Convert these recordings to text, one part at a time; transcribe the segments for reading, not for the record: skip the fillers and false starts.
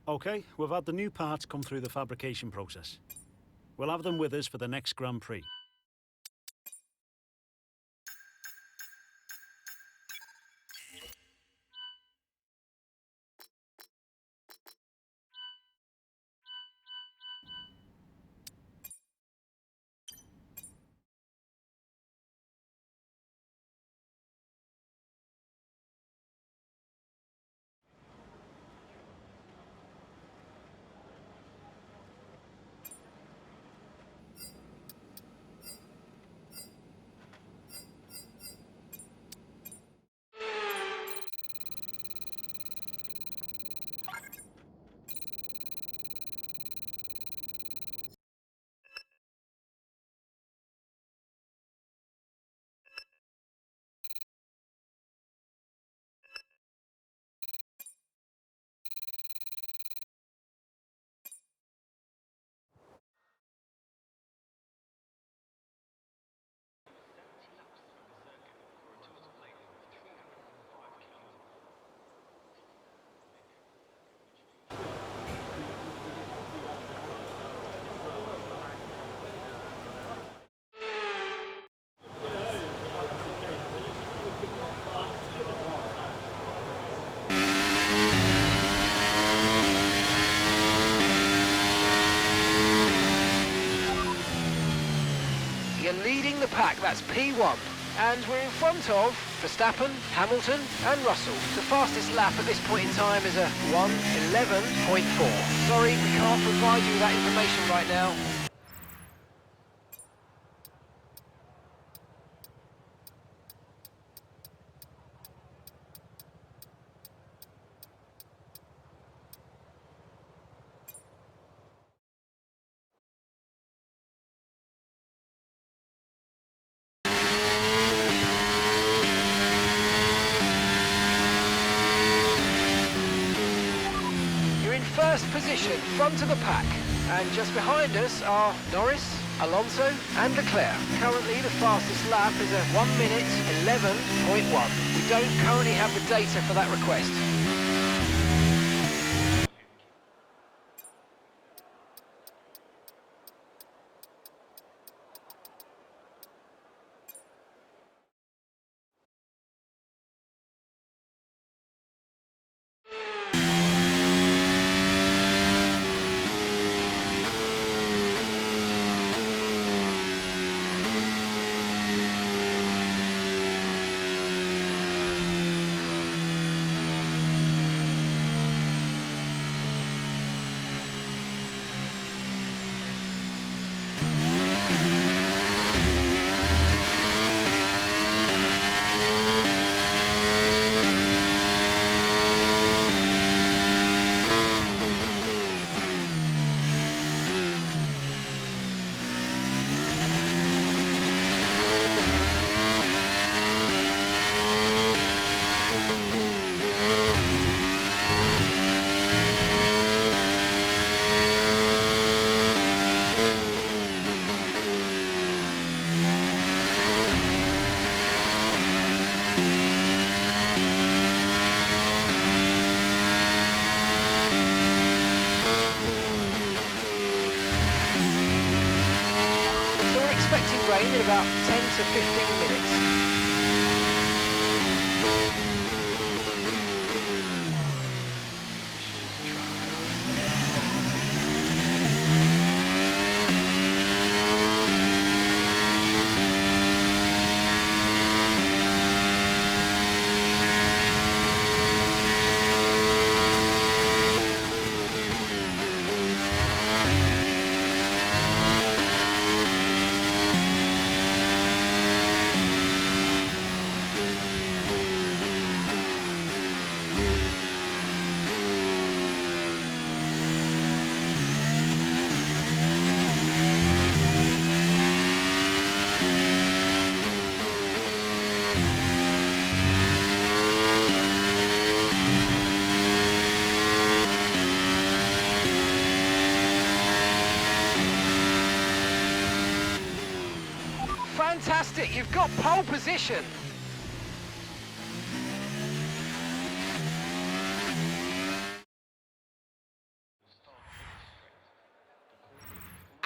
Okay, we've had the new parts come through the fabrication process. We'll have them with us for the next Grand Prix. You're leading the pack, that's P1. And we're in front of Verstappen, Hamilton and Russell. The fastest lap at this point in time is a 1:11.4. Sorry, we can't provide you with that information right now. First position, front of the pack, and just behind us are Norris, Alonso and Leclerc. Currently the fastest lap is a 1:11.1. We don't currently have the data for that request. Rain in about 10 to 15 minutes. Fantastic, you've got pole position.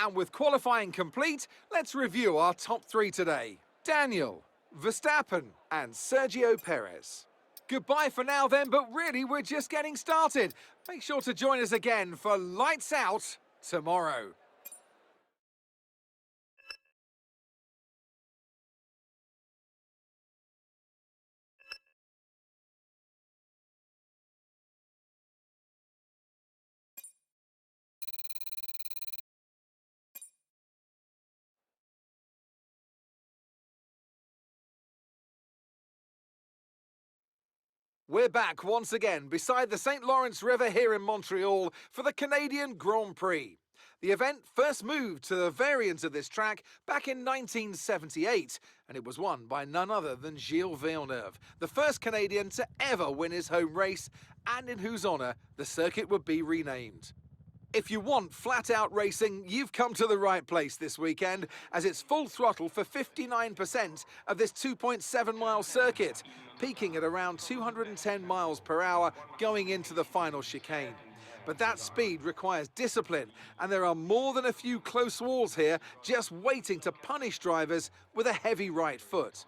And with qualifying complete, let's review our top three today. Daniel, Verstappen and Sergio Perez. Goodbye for now then, but really we're just getting started. Make sure to join us again for Lights Out tomorrow. We're back once again beside the St. Lawrence River here in Montreal for the Canadian Grand Prix. The event first moved to the variant of this track back in 1978, and it was won by none other than Gilles Villeneuve, the first Canadian to ever win his home race, and in whose honour the circuit would be renamed. If you want flat-out racing, you've come to the right place this weekend, as it's full throttle for 59% of this 2.7-mile circuit, peaking at around 210 miles per hour going into the final chicane. But that speed requires discipline, and there are more than a few close walls here just waiting to punish drivers with a heavy right foot.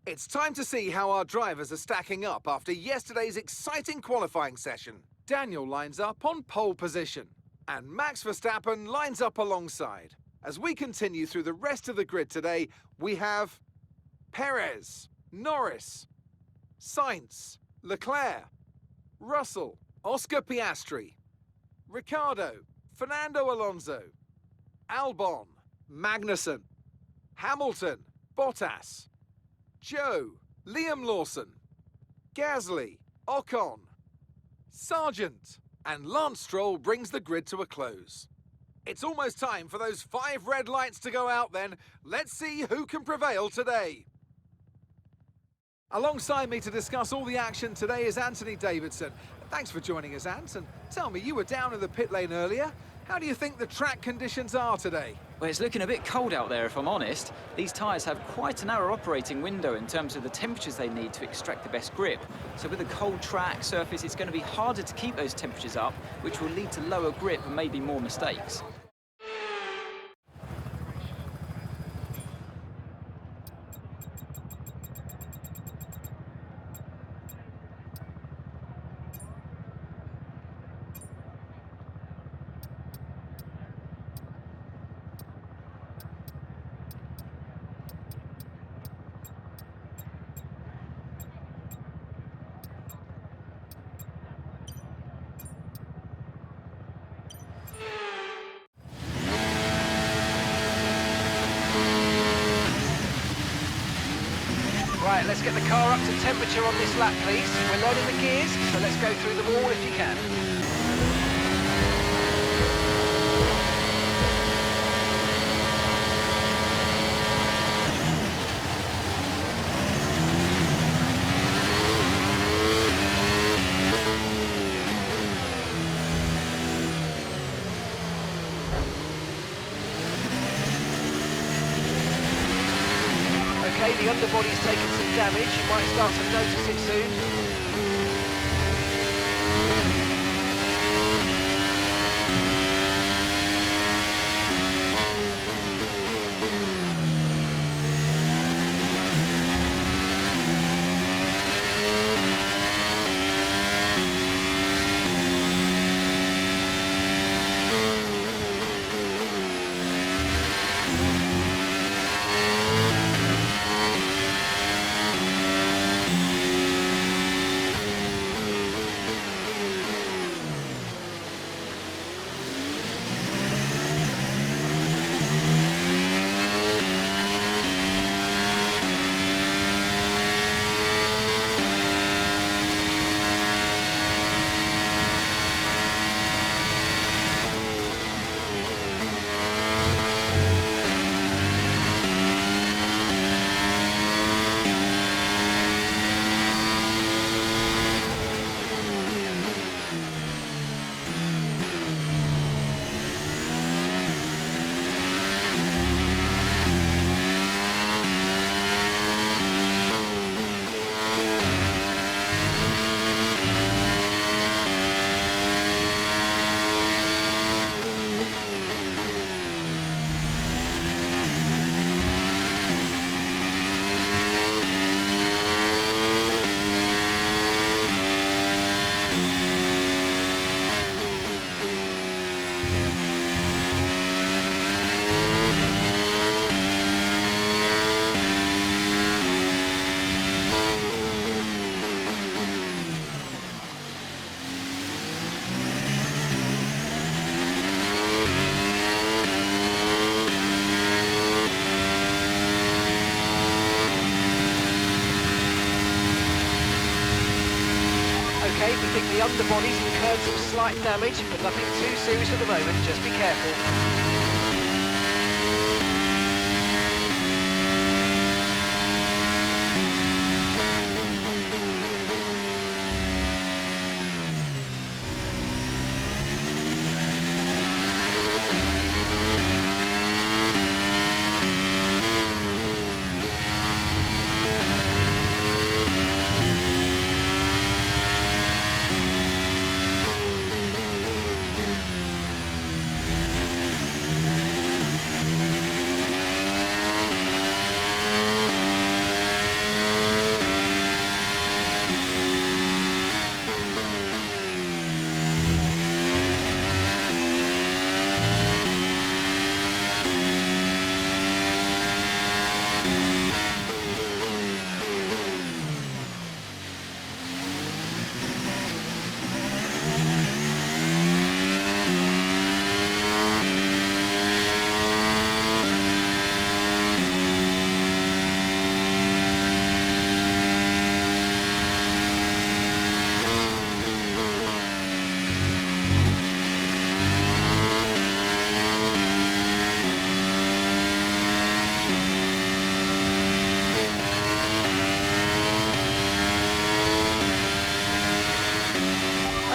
It's time to see how our drivers are stacking up after yesterday's exciting qualifying session. Daniel lines up on pole position, and Max Verstappen lines up alongside. As we continue through the rest of the grid today, we have Perez, Norris, Sainz, Leclerc, Russell, Oscar Piastri, Ricciardo, Fernando Alonso, Albon, Magnussen, Hamilton, Bottas, Joe, Liam Lawson, Gasly, Ocon, Sargent, and Lance Stroll brings the grid to a close. It's almost time for those 5 red lights to go out then. Let's see who can prevail today. Alongside me to discuss all the action today is Anthony Davidson. Thanks for joining us, Ant, and tell me, you were down in the pit lane earlier. How do you think the track conditions are today? Well, it's looking a bit cold out there, if I'm honest. These tyres have quite a narrow operating window in terms of the temperatures they need to extract the best grip. So with a cold track surface, it's going to be harder to keep those temperatures up, which will lead to lower grip and maybe more mistakes. Right, let's get the car up to temperature on this lap, please. We're loading the gears, so let's go through them all if you can. Okay, the underbody's taken some damage. You might start to notice it soon. Okay, we think the underbody's incurred some slight damage, but nothing too serious at the moment. Just be careful.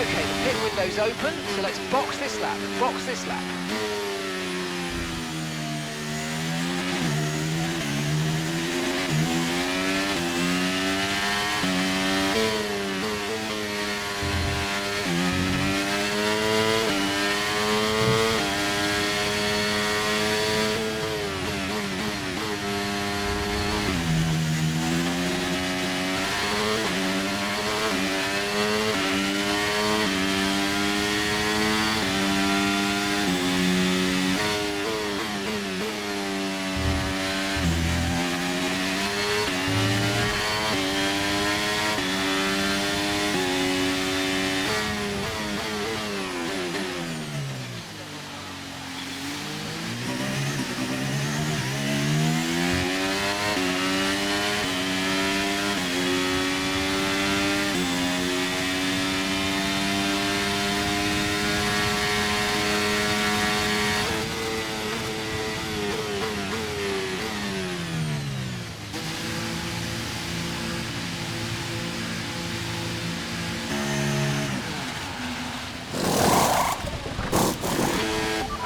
Okay, the pit window's open, so let's box this lap, box this lap.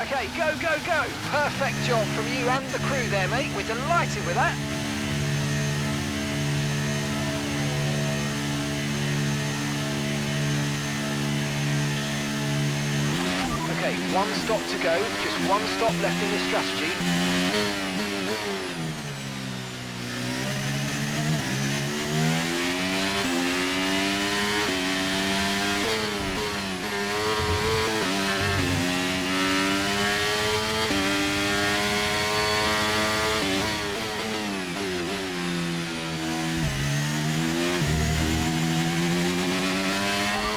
Okay, go, go, go! Perfect job from you and the crew there, mate. We're delighted with that. Okay, one stop to go. Just one stop left in this strategy.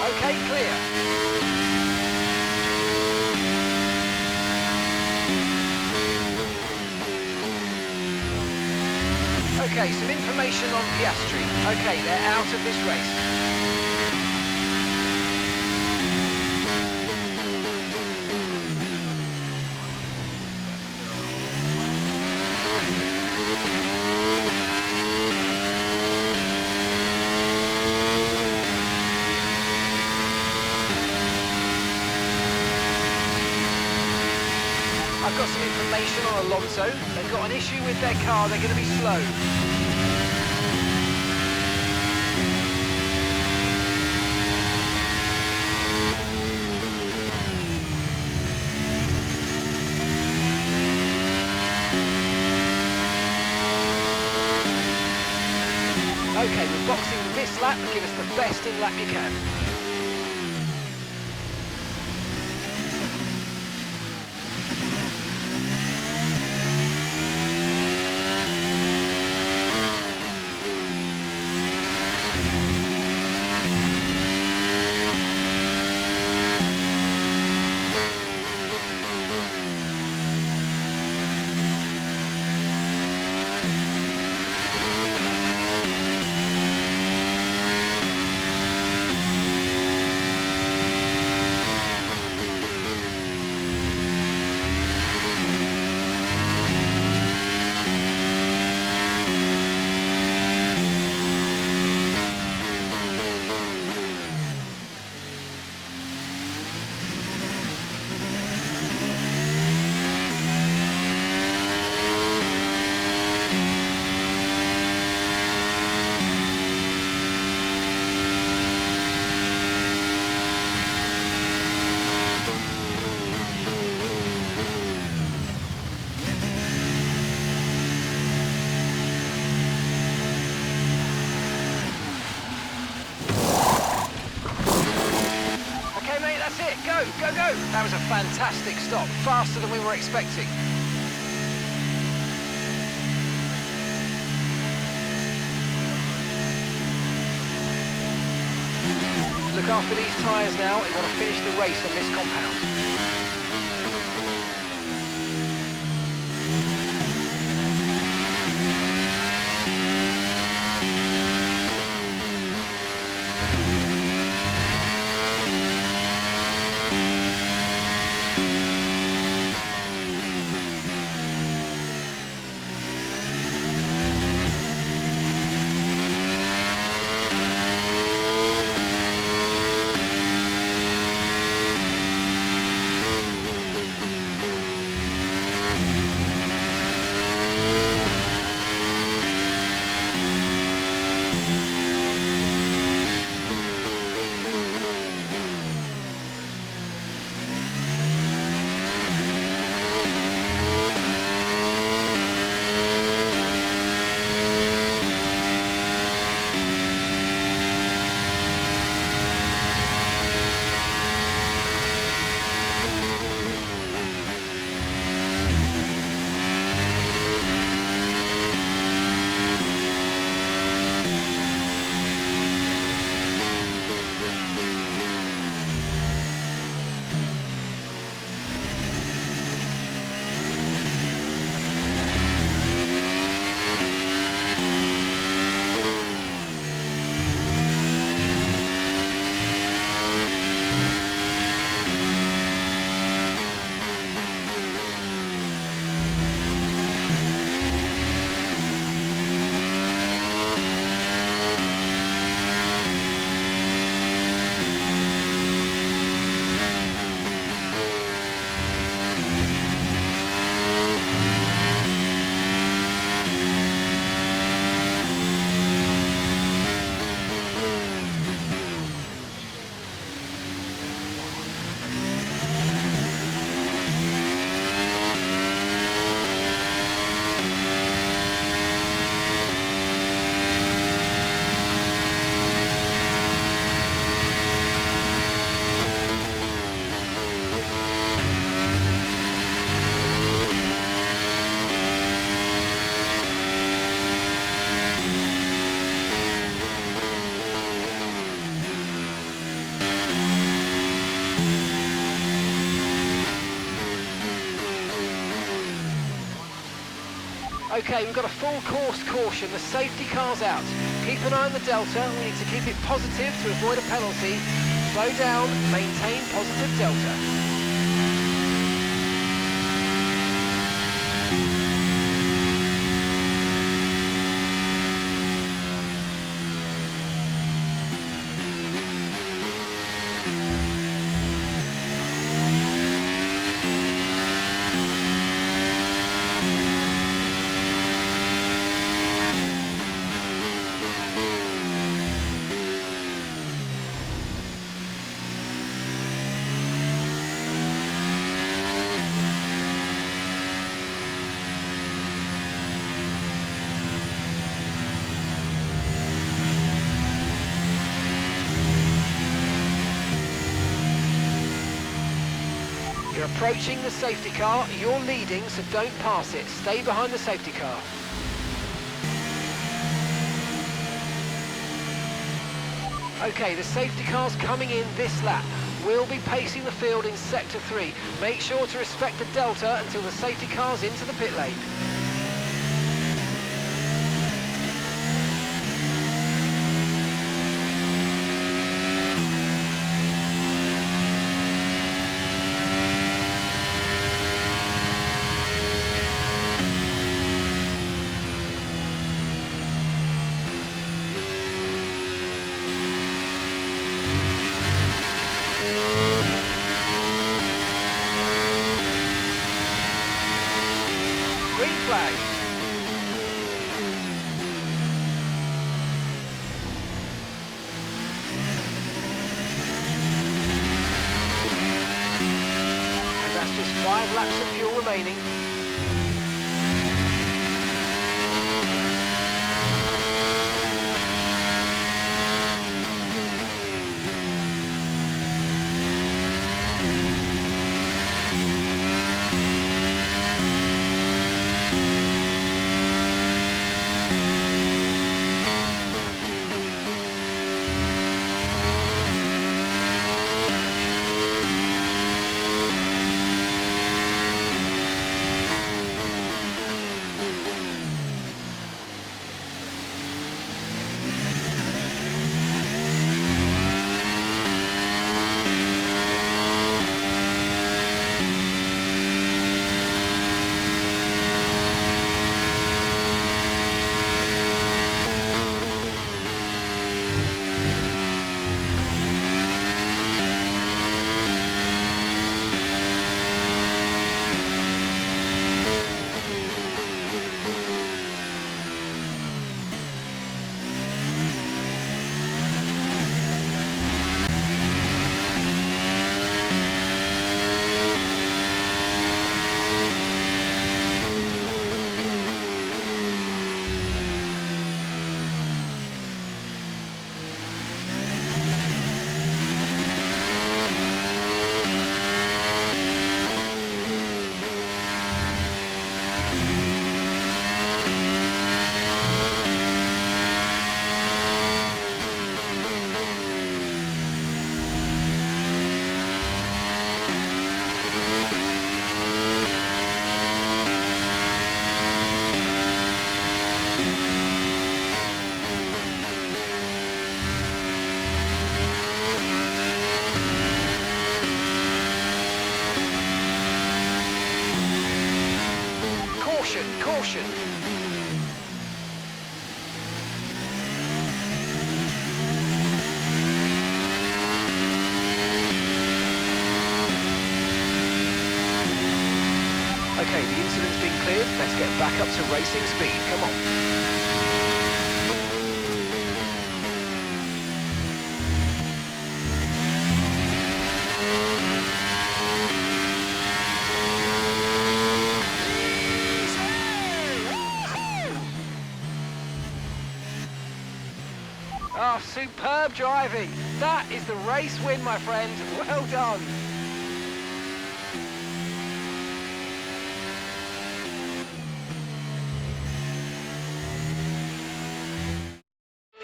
Okay, clear. Okay, some information on Piastri. Okay, they're out of this race. I've got some information on Alonso. They've got an issue with their car. They're going to be slow. Okay, we're boxing this lap. Give us the best in lap you can. was a fantastic stop, faster than we were expecting. Look after these tyres now, we want to finish the race on this compound. Okay, we've got a full course caution. The safety car's out. Keep an eye on the delta. We need to keep it positive to avoid a penalty. Slow down, maintain positive delta. You're approaching the safety car, you're leading, so don't pass it. Stay behind the safety car. Okay, the safety car's coming in this lap. We'll be pacing the field in sector 3. Make sure to respect the delta until the safety car's into the pit lane. Green flag. And that's just 5 laps of fuel remaining. Caution, caution. Okay, the incident's been cleared. Let's get back up to racing speed. Come on. Oh, superb driving. That is the race win, my friend. Well done.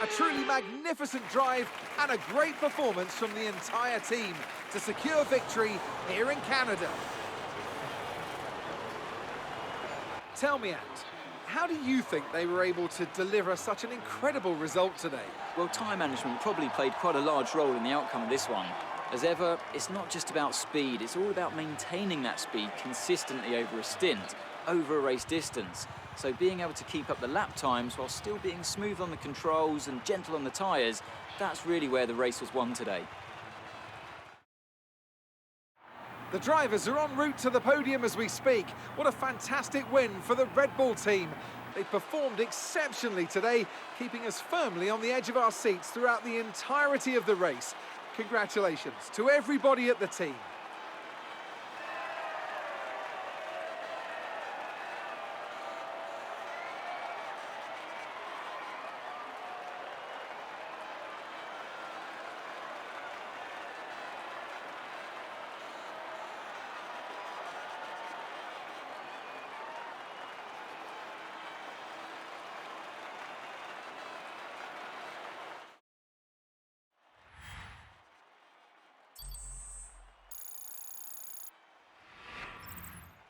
A truly magnificent drive and a great performance from the entire team to secure victory here in Canada. Tell me, Ant, how do you think they were able to deliver such an incredible result today? Well, time management probably played quite a large role in the outcome of this one. As ever, it's not just about speed, it's all about maintaining that speed consistently over a stint, over a race distance. So being able to keep up the lap times while still being smooth on the controls and gentle on the tyres, that's really where the race was won today. The drivers are en route to the podium as we speak. What a fantastic win for the Red Bull team. They performed exceptionally today, keeping us firmly on the edge of our seats throughout the entirety of the race. Congratulations to everybody at the team.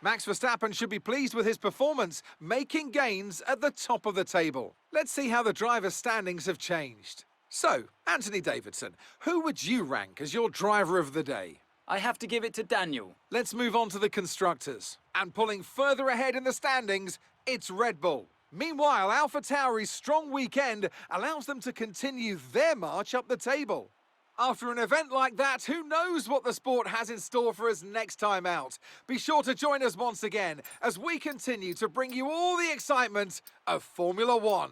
Max Verstappen should be pleased with his performance, making gains at the top of the table. Let's see how the drivers' standings have changed. So, Anthony Davidson, who would you rank as your driver of the day? I have to give it to Daniel. Let's move on to the constructors. And pulling further ahead in the standings, it's Red Bull. Meanwhile, AlphaTauri's strong weekend allows them to continue their march up the table. After an event like that, who knows what the sport has in store for us next time out? Be sure to join us once again as we continue to bring you all the excitement of Formula One.